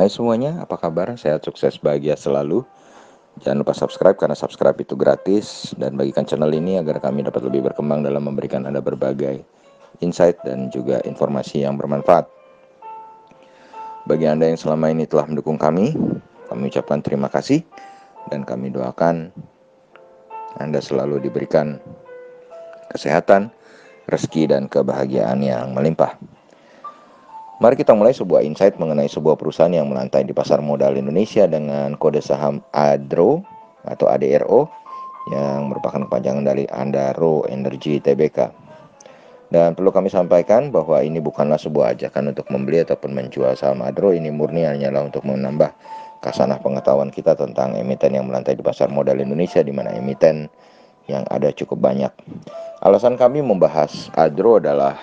Hai semuanya, apa kabar? Sehat, sukses, bahagia selalu. Jangan lupa subscribe karena subscribe itu gratis. Dan bagikan channel ini agar kami dapat lebih berkembang dalam memberikan Anda berbagai insight dan juga informasi yang bermanfaat. Bagi Anda yang selama ini telah mendukung kami ucapkan terima kasih. Dan kami doakan Anda selalu diberikan kesehatan, rezeki, dan kebahagiaan yang melimpah. Mari kita mulai sebuah insight mengenai sebuah perusahaan yang melantai di pasar modal Indonesia dengan kode saham ADRO atau ADRO yang merupakan kepanjangan dari Adaro Energy Tbk. Dan perlu kami sampaikan bahwa ini bukanlah sebuah ajakan untuk membeli ataupun menjual saham ADRO. Ini murni hanyalah untuk menambah kasanah pengetahuan kita tentang emiten yang melantai di pasar modal Indonesia, di mana emiten yang ada cukup banyak. Alasan kami membahas ADRO adalah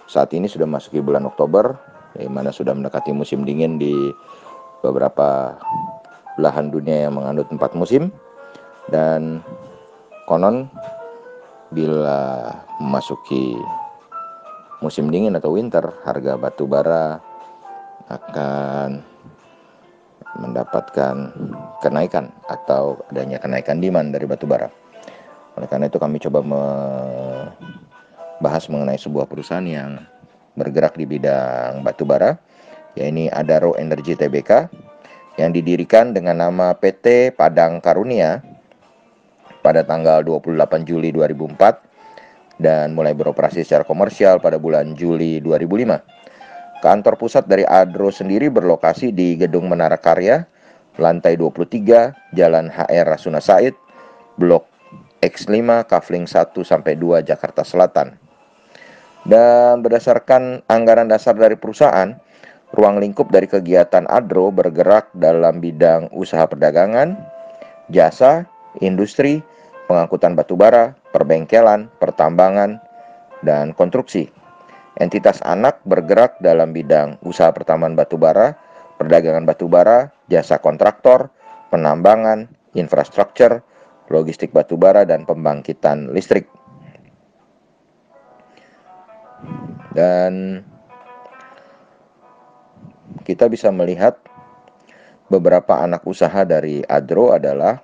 saat ini sudah masuki bulan Oktober, di mana sudah mendekati musim dingin di beberapa belahan dunia yang menganut 4 musim. Dan konon bila memasuki musim dingin atau winter, harga batu bara akan mendapatkan kenaikan atau adanya kenaikan demand dari batu bara. Oleh karena itu kami coba bahas mengenai sebuah perusahaan yang bergerak di bidang batu bara, yaitu Adaro Energy Tbk, yang didirikan dengan nama PT Padang Karunia pada tanggal 28 Juli 2004 dan mulai beroperasi secara komersial pada bulan Juli 2005. Kantor pusat dari Adro sendiri berlokasi di Gedung Menara Karya, lantai 23, Jalan HR Rasuna Said, Blok X5, Kafling 1-2, Jakarta Selatan. Dan berdasarkan anggaran dasar dari perusahaan, ruang lingkup dari kegiatan Adro bergerak dalam bidang usaha perdagangan, jasa, industri, pengangkutan batubara, perbengkelan, pertambangan, dan konstruksi. Entitas anak bergerak dalam bidang usaha pertambangan batubara, perdagangan batubara, jasa kontraktor, penambangan, infrastruktur, logistik batubara, dan pembangkitan listrik. Dan kita bisa melihat beberapa anak usaha dari Adro adalah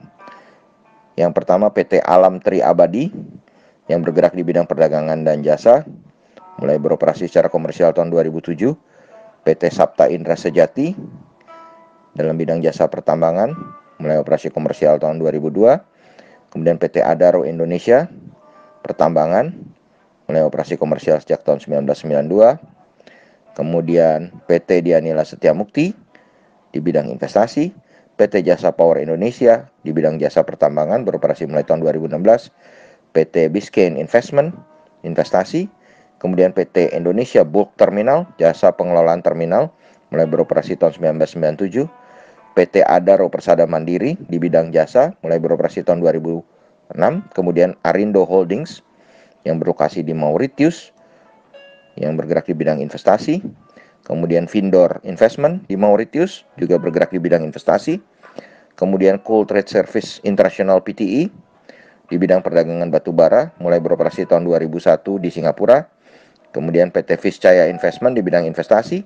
yang pertama PT Alam Tri Abadi yang bergerak di bidang perdagangan dan jasa, mulai beroperasi secara komersial tahun 2007. PT Sapta Indra Sejati dalam bidang jasa pertambangan, mulai operasi komersial tahun 2002. Kemudian PT Adaro Indonesia Pertambangan, mulai operasi komersial sejak tahun 1992. Kemudian PT Dianila Setia Mukti di bidang investasi, PT Jasa Power Indonesia di bidang jasa pertambangan beroperasi mulai tahun 2016, PT Biscayne Investment investasi, kemudian PT Indonesia Bulk Terminal jasa pengelolaan terminal mulai beroperasi tahun 1997, PT Adaro Persada Mandiri di bidang jasa mulai beroperasi tahun 2006, kemudian Arindo Holdings yang berlokasi di Mauritius yang bergerak di bidang investasi, kemudian Vindor Investment di Mauritius juga bergerak di bidang investasi, kemudian Coal Trade Service International Pte di bidang perdagangan batubara mulai beroperasi tahun 2001 di Singapura, kemudian PT Viscaya Investment di bidang investasi,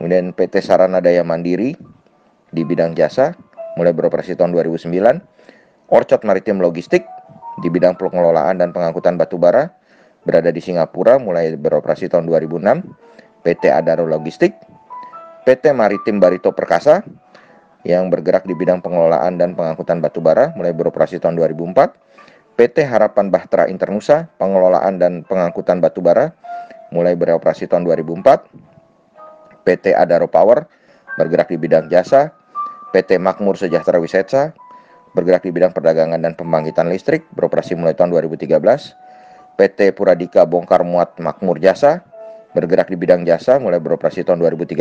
kemudian PT Sarana Daya Mandiri di bidang jasa mulai beroperasi tahun 2009, Orchard Maritim Logistik di bidang pengelolaan dan pengangkutan batubara berada di Singapura mulai beroperasi tahun 2006, PT Adaro Logistik, PT Maritim Barito Perkasa yang bergerak di bidang pengelolaan dan pengangkutan batubara mulai beroperasi tahun 2004, PT Harapan Bahtera Internusa pengelolaan dan pengangkutan batubara mulai beroperasi tahun 2004, PT Adaro Power bergerak di bidang jasa, PT Makmur Sejahtera Wisesa bergerak di bidang perdagangan dan pembangkitan listrik beroperasi mulai tahun 2013, PT Puradika Bongkar Muat Makmur Jasa bergerak di bidang jasa mulai beroperasi tahun 2013,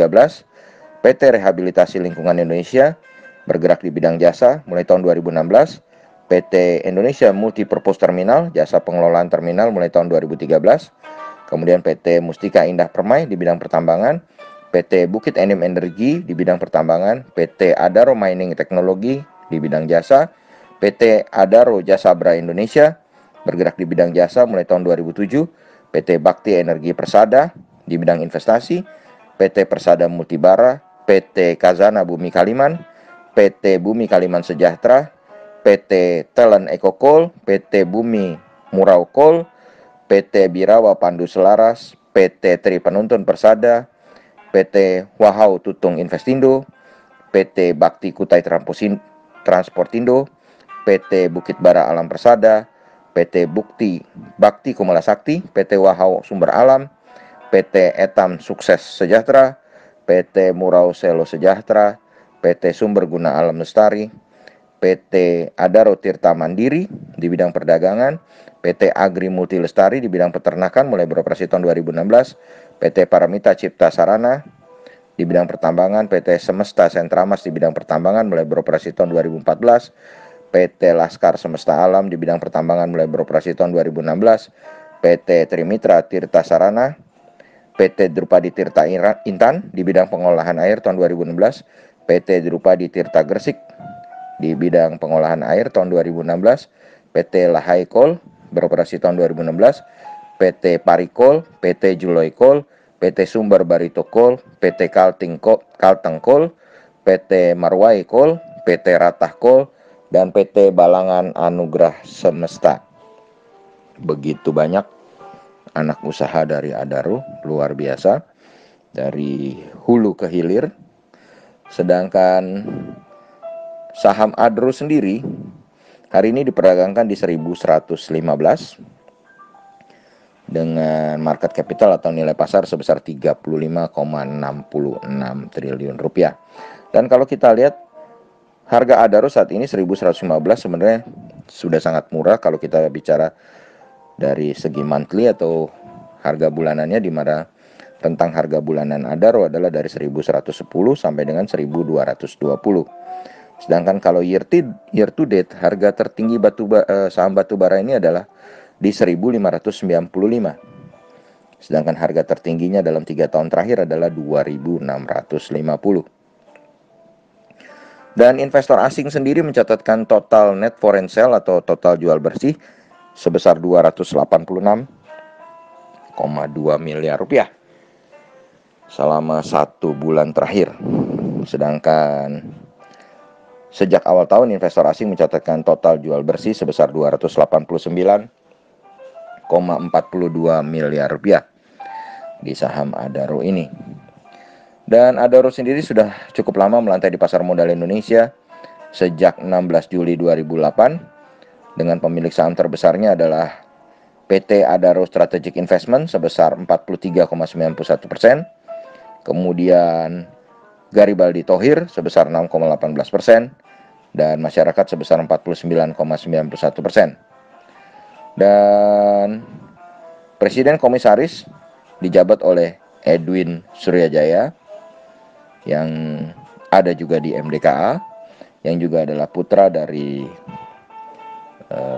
PT Rehabilitasi Lingkungan Indonesia bergerak di bidang jasa mulai tahun 2016, PT Indonesia Multipurpose Terminal jasa pengelolaan terminal mulai tahun 2013, kemudian PT Mustika Indah Permai di bidang pertambangan, PT Bukit Enim Energi di bidang pertambangan, PT Adaro Mining Teknologi di bidang jasa, PT Adaro Jasabra Indonesia bergerak di bidang jasa mulai tahun 2007, PT Bakti Energi Persada di bidang investasi, PT Persada Multibara PT Kazana Bumi Kaliman, PT Bumi Kaliman Sejahtera, PT Telen Eko Coal, PT Bumi Murau Coal, PT Birawa Pandu Selaras, PT Tri Penuntun Persada, PT Wahau Tutung Investindo, PT Bakti Kutai Transportindo, PT Bukit Bara Alam Persada, PT Bakti Kumala Sakti, PT Wahau Sumber Alam, PT Etam Sukses Sejahtera, PT Murau Selo Sejahtera, PT Sumber Guna Alam Lestari, PT Adaro Tirta Mandiri di bidang perdagangan, PT Agri Multi Lestari di bidang peternakan mulai beroperasi tahun 2016, PT Paramita Cipta Sarana di bidang pertambangan, PT Semesta Sentramas di bidang pertambangan mulai beroperasi tahun 2014, PT Laskar Semesta Alam di bidang pertambangan mulai beroperasi tahun 2016, PT Trimitra Tirta Sarana, PT Drupadi Tirta Intan di bidang pengolahan air tahun 2016, PT Drupadi Tirta Gresik di bidang pengolahan air tahun 2016, PT Lahai Coal beroperasi tahun 2016, PT Parikol, PT Juloi Coal, PT Sumber Barito Coal, PT Kalteng Coal, PT Marwai Coal, PT Ratah Coal, dan PT Balangan Anugrah Semesta. Begitu banyak anak usaha dari Adaro, luar biasa, dari hulu ke hilir. Sedangkan saham Adaro sendiri hari ini diperdagangkan di 1115 dengan market capital atau nilai pasar sebesar 35,66 triliun rupiah. Dan kalau kita lihat harga Adaro saat ini 1115 sebenarnya sudah sangat murah kalau kita bicara dari segi monthly atau harga bulanannya, di mana rentang harga bulanan Adaro adalah dari 1110 sampai dengan 1220. Sedangkan kalau year to date harga tertinggi saham batubara ini adalah di 1595. Sedangkan harga tertingginya dalam 3 tahun terakhir adalah 2650. Dan investor asing sendiri mencatatkan total net foreign sale atau total jual bersih sebesar 286,2 miliar rupiah selama 1 bulan terakhir. Sedangkan sejak awal tahun investor asing mencatatkan total jual bersih sebesar 289,42 miliar rupiah di saham Adaro ini. Dan Adaro sendiri sudah cukup lama melantai di pasar modal Indonesia sejak 16 Juli 2008 dengan pemilik saham terbesarnya adalah PT Adaro Strategic Investment sebesar 43,91%, kemudian Garibaldi Thohir sebesar 6,18%, dan masyarakat sebesar 49,91%. Dan Presiden Komisaris dijabat oleh Edwin Suryajaya yang ada juga di MDKA, yang juga adalah putra dari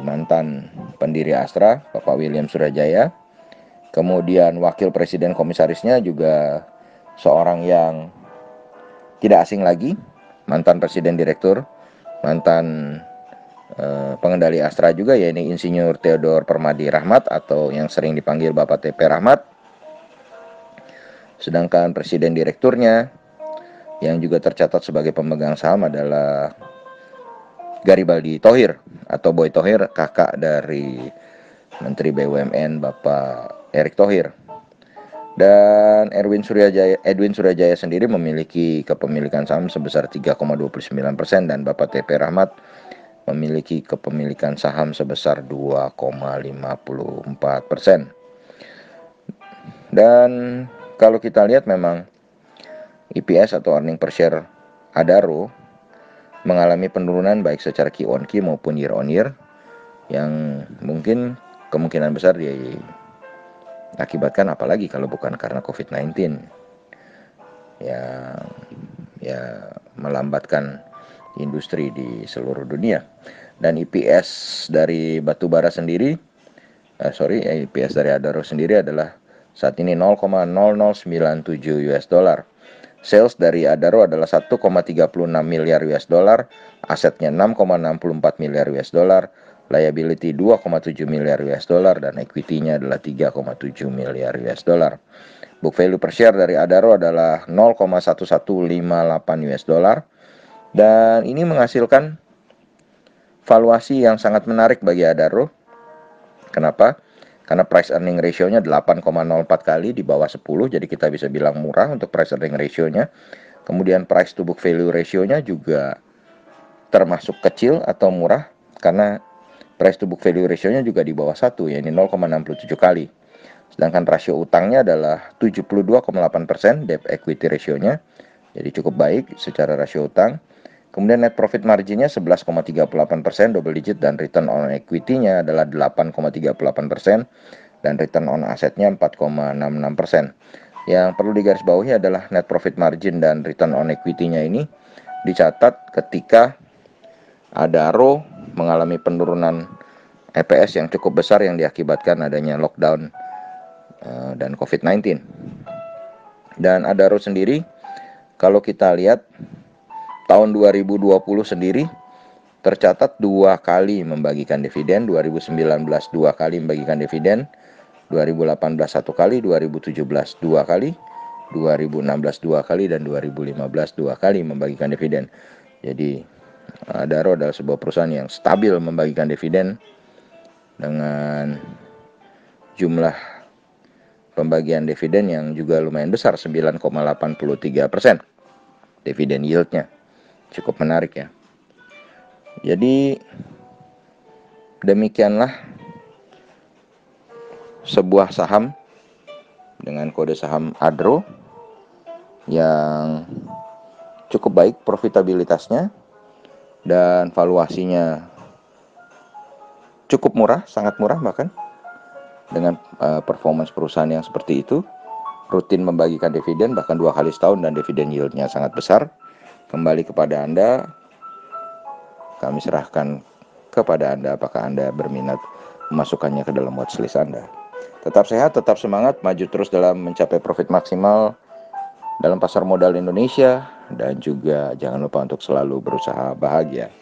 mantan pendiri Astra, Bapak William Suryajaya. Kemudian wakil presiden komisarisnya juga seorang yang tidak asing lagi, mantan presiden direktur, mantan pengendali Astra juga, yaitu Insinyur Theodor Permadi Rahmat atau yang sering dipanggil Bapak TP Rahmat. Sedangkan presiden direkturnya yang juga tercatat sebagai pemegang saham adalah Garibaldi Thohir atau Boy Thohir, kakak dari Menteri BUMN Bapak Erick Thohir. Dan Edwin Suryajaya sendiri memiliki kepemilikan saham sebesar 3,29% dan Bapak TP Rahmat memiliki kepemilikan saham sebesar 2,54%. Dan kalau kita lihat memang EPS atau earning per share Adaro mengalami penurunan baik secara Q on Q maupun year on year, yang mungkin kemungkinan besar diakibatkan apalagi kalau bukan karena COVID-19 yang melambatkan industri di seluruh dunia. Dan EPS dari batubara sendiri EPS dari Adaro sendiri adalah saat ini 0,0097 US dollar. Sales dari Adaro adalah 1,36 miliar US dollar, asetnya 6,64 miliar US dollar, liability 2,7 miliar US dollar, dan equity-nya adalah 3,7 miliar US dollar. Book value per share dari Adaro adalah 0,1158 US dollar. Dan ini menghasilkan valuasi yang sangat menarik bagi Adaro. Kenapa? Karena price earning ratio-nya 8,04 kali di bawah 10, jadi kita bisa bilang murah untuk price earning ratio-nya. Kemudian price to book value ratio-nya juga termasuk kecil atau murah, karena price to book value ratio-nya juga di bawah 1, yaitu 0,67 kali. Sedangkan rasio utangnya adalah 72,8%, debt equity ratio-nya, jadi cukup baik secara rasio utang. Kemudian net profit margin-nya 11,38%, double digit, dan return on equity-nya adalah 8,38%, dan return on asset-nya 4,66%. Yang perlu digarisbawahi adalah net profit margin dan return on equity-nya ini dicatat ketika Adaro mengalami penurunan EPS yang cukup besar yang diakibatkan adanya lockdown dan COVID-19. Dan Adaro sendiri, kalau kita lihat tahun 2020 sendiri tercatat 2 kali membagikan dividen, 2019 2 kali membagikan dividen, 2018 1 kali, 2017 2 kali, 2016 2 kali, dan 2015 2 kali membagikan dividen. Jadi Adaro adalah sebuah perusahaan yang stabil membagikan dividen dengan jumlah pembagian dividen yang juga lumayan besar, 9,83%. Dividen yield-nya cukup menarik ya. Jadi demikianlah sebuah saham dengan kode saham Adro yang cukup baik profitabilitasnya dan valuasinya cukup murah, sangat murah bahkan. Dengan performance perusahaan yang seperti itu, rutin membagikan dividen bahkan 2 kali setahun, dan dividen yield-nya sangat besar. Kembali kepada Anda, kami serahkan kepada Anda apakah Anda berminat memasukkannya ke dalam watchlist Anda. Tetap sehat, tetap semangat, maju terus dalam mencapai profit maksimal dalam pasar modal Indonesia, dan juga jangan lupa untuk selalu berusaha bahagia.